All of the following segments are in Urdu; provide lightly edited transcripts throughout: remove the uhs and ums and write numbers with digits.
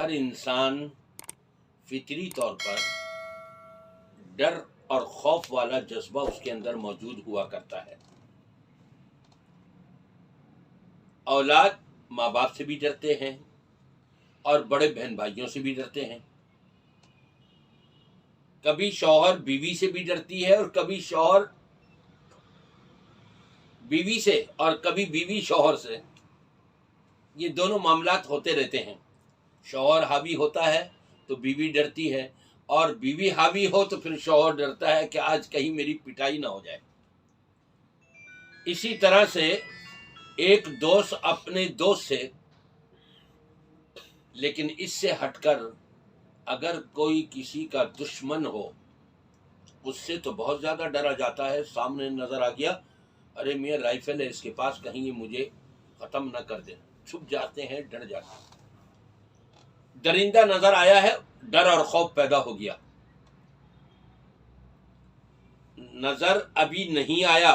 ہر انسان فطری طور پر ڈر اور خوف والا جذبہ اس کے اندر موجود ہوا کرتا ہے. اولاد ماں باپ سے بھی ڈرتے ہیں اور بڑے بہن بھائیوں سے بھی ڈرتے ہیں. کبھی شوہر بیوی سے بھی ڈرتی ہے اور کبھی شوہر بیوی سے اور کبھی بیوی شوہر سے. یہ دونوں معاملات ہوتے رہتے ہیں. شوہر حاوی ہوتا ہے تو بیوی ڈرتی ہے اور بیوی حاوی ہو تو پھر شوہر ڈرتا ہے کہ آج کہیں میری پٹائی نہ ہو جائے. اسی طرح سے ایک دوست اپنے دوست سے، لیکن اس سے ہٹ کر اگر کوئی کسی کا دشمن ہو اس سے تو بہت زیادہ ڈرا جاتا ہے. سامنے نظر آ گیا، ارے میاں رائفل ہے اس کے پاس، کہیں یہ مجھے ختم نہ کر دے. چھپ جاتے ہیں، ڈر جاتے ہیں. درندہ نظر آیا ہے، ڈر اور خوف پیدا ہو گیا. نظر ابھی نہیں آیا،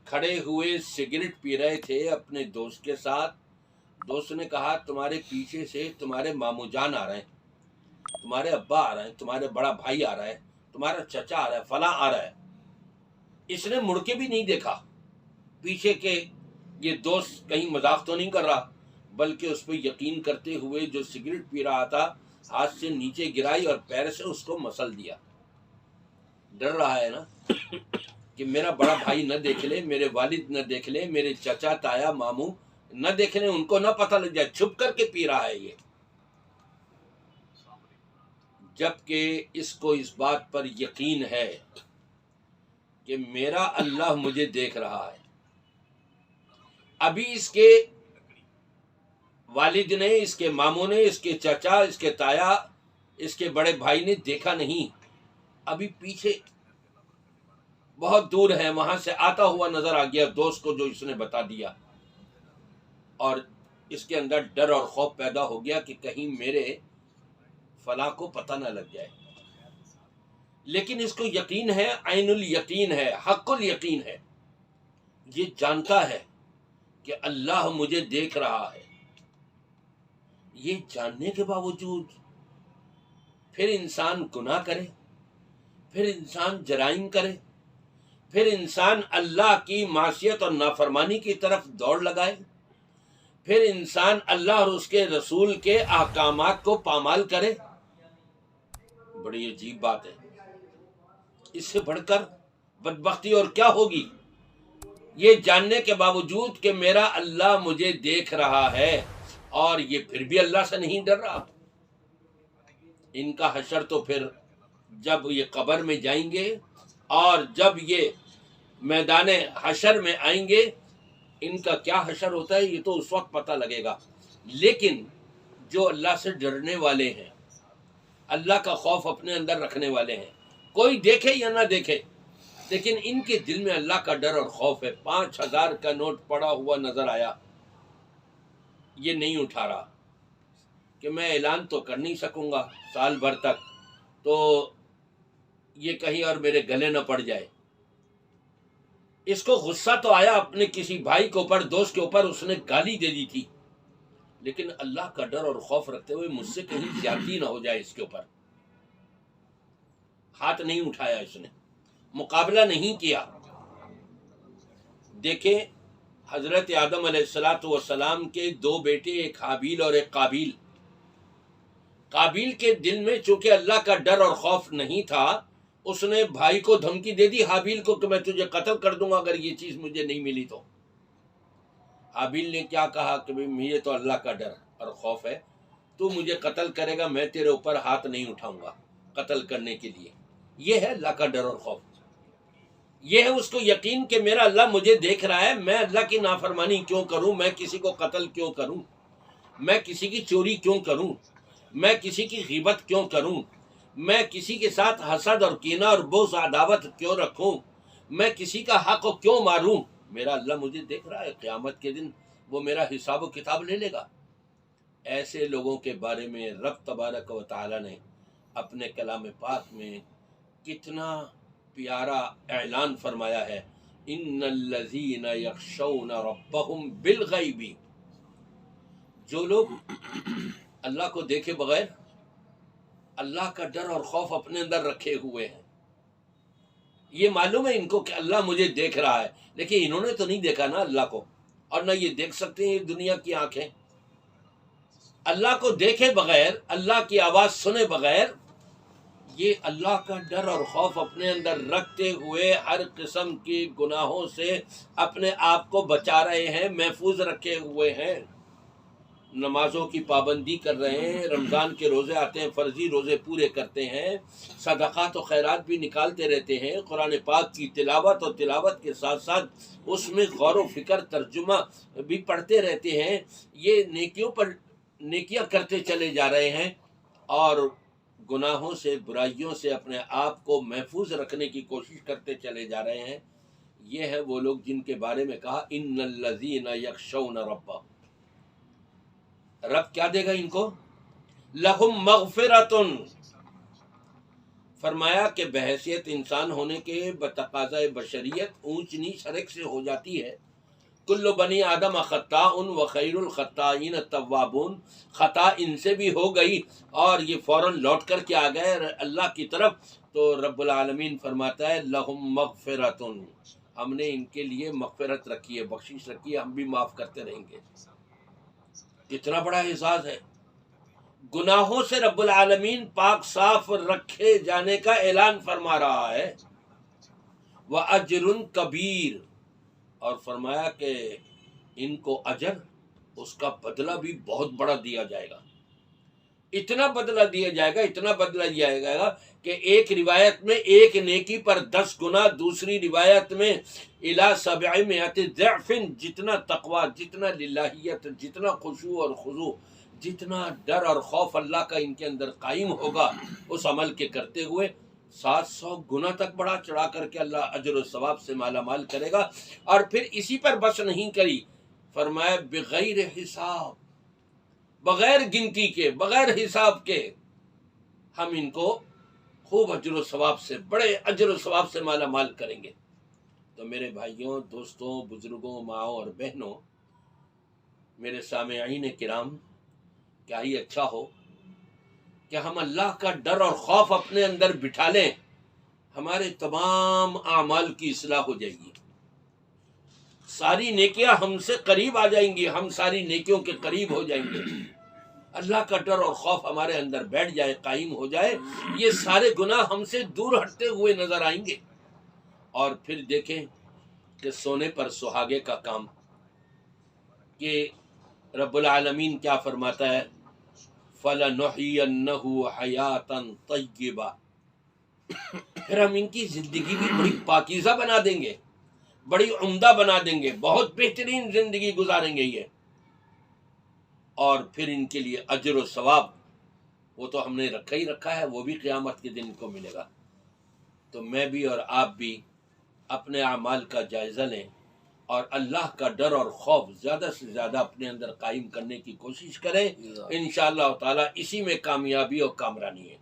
کھڑے ہوئے سگریٹ پی رہے تھے اپنے دوست کے ساتھ. دوست نے کہا تمہارے پیچھے سے تمہارے ماموں جان آ رہے ہیں، تمہارے ابا آ رہے ہیں، تمہارے بڑا بھائی آ رہا ہے، تمہارا چچا آ رہا ہے، فلاں آ رہا ہے. اس نے مڑ کے بھی نہیں دیکھا پیچھے کہ یہ دوست کہیں مذاق تو نہیں کر رہا، بلکہ اس پہ یقین کرتے ہوئے جو سگریٹ پی رہا تھا ہاتھ سے نیچے گرائی اور پیر سے اس کو مسل دیا. ڈر رہا ہے نا کہ میرا بڑا بھائی نہ دیکھ لے، میرے والد نہ دیکھ لے، میرے چچا تایا ماموں نہ دیکھ لیں، ان کو نہ پتہ لگ جائے، چھپ کر کے پی رہا ہے یہ. جبکہ اس کو اس بات پر یقین ہے کہ میرا اللہ مجھے دیکھ رہا ہے. ابھی اس کے والد نے، اس کے ماموں نے، اس کے چچا، اس کے تایا، اس کے بڑے بھائی نے دیکھا نہیں. ابھی پیچھے بہت دور ہے، وہاں سے آتا ہوا نظر آ گیا دوست کو جو اس نے بتا دیا، اور اس کے اندر ڈر اور خوف پیدا ہو گیا کہ کہیں میرے فلاں کو پتہ نہ لگ جائے. لیکن اس کو یقین ہے، عین الیقین ہے، حق الیقین ہے. یہ جانتا ہے کہ اللہ مجھے دیکھ رہا ہے. یہ جاننے کے باوجود پھر انسان گناہ کرے، پھر انسان جرائم کرے، پھر انسان اللہ کی معصیت اور نافرمانی کی طرف دوڑ لگائے، پھر انسان اللہ اور اس کے رسول کے احکامات کو پامال کرے. بڑی عجیب بات ہے. اس سے بڑھ کر بدبختی اور کیا ہوگی؟ یہ جاننے کے باوجود کہ میرا اللہ مجھے دیکھ رہا ہے اور یہ پھر بھی اللہ سے نہیں ڈر رہا. ان کا حشر تو پھر جب یہ قبر میں جائیں گے اور جب یہ میدان حشر میں آئیں گے، ان کا کیا حشر ہوتا ہے یہ تو اس وقت پتہ لگے گا. لیکن جو اللہ سے ڈرنے والے ہیں، اللہ کا خوف اپنے اندر رکھنے والے ہیں، کوئی دیکھے یا نہ دیکھے لیکن ان کے دل میں اللہ کا ڈر اور خوف ہے. 5,000 کا نوٹ پڑا ہوا نظر آیا، یہ نہیں اٹھا رہا کہ میں اعلان تو کر نہیں سکوں گا سال بھر تک، تو یہ کہیں اور میرے گلے نہ پڑ جائے. اس کو غصہ تو آیا اپنے کسی بھائی کے اوپر، دوست کے اوپر، اس نے گالی دے دی تھی، لیکن اللہ کا ڈر اور خوف رکھتے ہوئے مجھ سے کہیں زیادتی نہ ہو جائے اس کے اوپر، ہاتھ نہیں اٹھایا، اس نے مقابلہ نہیں کیا. دیکھیں حضرت آدم علیہ السلام کے 2 بیٹے، ایک حابیل اور ایک قابیل. قابیل کے دل میں چونکہ اللہ کا ڈر اور خوف نہیں تھا، اس نے بھائی کو دھمکی دے دی حابیل کو کہ میں تجھے قتل کر دوں گا اگر یہ چیز مجھے نہیں ملی تو. حابیل نے کیا کہا کہ مجھے تو اللہ کا ڈر اور خوف ہے، تو مجھے قتل کرے گا میں تیرے اوپر ہاتھ نہیں اٹھاؤں گا قتل کرنے کے لیے. یہ ہے اللہ کا ڈر اور خوف. یہ ہے اس کو یقین کہ میرا اللہ مجھے دیکھ رہا ہے، میں اللہ کی نافرمانی کیوں کروں، میں کسی کو قتل کیوں کروں، میں کسی کی چوری کیوں کروں، میں کسی کی غیبت کیوں کروں، میں کسی کے ساتھ حسد اور کینہ اور بغض عداوت کیوں رکھوں، میں کسی کا حق کیوں ماروں. میرا اللہ مجھے دیکھ رہا ہے، قیامت کے دن وہ میرا حساب و کتاب لے لے گا. ایسے لوگوں کے بارے میں رب تبارک و تعالی نے اپنے کلام پاک میں کتنا پیارا اعلان فرمایا ہے. ان الذین یخشون ربهم بالغیب، جو لوگ اللہ کو دیکھے بغیر اللہ کا ڈر اور خوف اپنے اندر رکھے ہوئے ہیں. یہ معلوم ہے ان کو کہ اللہ مجھے دیکھ رہا ہے، لیکن انہوں نے تو نہیں دیکھا نا اللہ کو، اور نہ یہ دیکھ سکتے ہیں یہ دنیا کی آنکھیں. اللہ کو دیکھے بغیر، اللہ کی آواز سنے بغیر، یہ اللہ کا ڈر اور خوف اپنے اندر رکھتے ہوئے ہر قسم کی گناہوں سے اپنے آپ کو بچا رہے ہیں، محفوظ رکھے ہوئے ہیں. نمازوں کی پابندی کر رہے ہیں، رمضان کے روزے آتے ہیں، فرضی روزے پورے کرتے ہیں، صدقات و خیرات بھی نکالتے رہتے ہیں، قرآن پاک کی تلاوت اور تلاوت کے ساتھ ساتھ اس میں غور و فکر ترجمہ بھی پڑھتے رہتے ہیں. یہ نیکیوں پر نیکیاں کرتے چلے جا رہے ہیں اور گناہوں سے، برائیوں سے اپنے آپ کو محفوظ رکھنے کی کوشش کرتے چلے جا رہے ہیں. یہ ہے وہ لوگ جن کے بارے میں کہا ان الذین یخشون ربهم. رب کیا دے گا ان کو؟ لہم مغفرۃ. فرمایا کہ بحیثیت انسان ہونے کے بتقاضۂ بشریت اونچ نیچ ہر ایک سے ہو جاتی ہے. کل بنی آدم خطاء وخیر الخطائین التوابون. خطا ان سے بھی ہو گئی اور یہ فوراً لوٹ کر کے آ گئے اللہ کی طرف. تو رب العالمین فرماتا ہے لہم مغفرۃ، ہم نے ان کے لیے مغفرت رکھی ہے، بخشش رکھی ہے، ہم بھی معاف کرتے رہیں گے. کتنا بڑا اعزاز ہے. گناہوں سے رب العالمین پاک صاف رکھے جانے کا اعلان فرما رہا ہے. وَأَجْرٌ کبیر، اور فرمایا کہ ان کو اجر، اس کا بدلہ بھی بہت بڑا دیا جائے گا. اتنا بدلہ دیا جائے گا، اتنا بدلہ دیا جائے گا کہ ایک روایت میں ایک نیکی پر 10 گنا، دوسری روایت میں الی 700 ضعف. جتنا تقوی، جتنا للہیت، جتنا خشوع اور خضوع، جتنا ڈر اور خوف اللہ کا ان کے اندر قائم ہوگا اس عمل کے کرتے ہوئے، 700 گنا تک بڑھا چڑھا کر کے اللہ اجر و ثواب سے مالا مال کرے گا. اور پھر اسی پر بس نہیں کری، فرمایا بغیر حساب، بغیر گنتی کے، بغیر حساب کے ہم ان کو خوب اجر و ثواب سے، بڑے اجر و ثواب سے مالا مال کریں گے. تو میرے بھائیوں، دوستوں، بزرگوں، ماؤں اور بہنوں، میرے سامعین کرام، کیا ہی اچھا ہو کہ ہم اللہ کا ڈر اور خوف اپنے اندر بٹھا لیں، ہمارے تمام اعمال کی اصلاح ہو جائے گی، ساری نیکیاں ہم سے قریب آ جائیں گی، ہم ساری نیکیوں کے قریب ہو جائیں گے. اللہ کا ڈر اور خوف ہمارے اندر بیٹھ جائے، قائم ہو جائے، یہ سارے گناہ ہم سے دور ہٹتے ہوئے نظر آئیں گے. اور پھر دیکھیں کہ سونے پر سہاگے کا کام، کہ رب العالمین کیا فرماتا ہے فَلَنُحْيِيَنَّهُ حَيَاةً طَيِّبَةً. پھر ہم ان کی زندگی بھی بڑی پاکیزہ بنا دیں گے، بڑی عمدہ بنا دیں گے، بہت بہترین زندگی گزاریں گے یہ. اور پھر ان کے لیے اجر و ثواب وہ تو ہم نے رکھا ہی رکھا ہے، وہ بھی قیامت کے دن ان کو ملے گا. تو میں بھی اور آپ بھی اپنے اعمال کا جائزہ لیں اور اللہ کا ڈر اور خوف زیادہ سے زیادہ اپنے اندر قائم کرنے کی کوشش کریں. انشاءاللہ تعالی اسی میں کامیابی اور کامرانی ہے.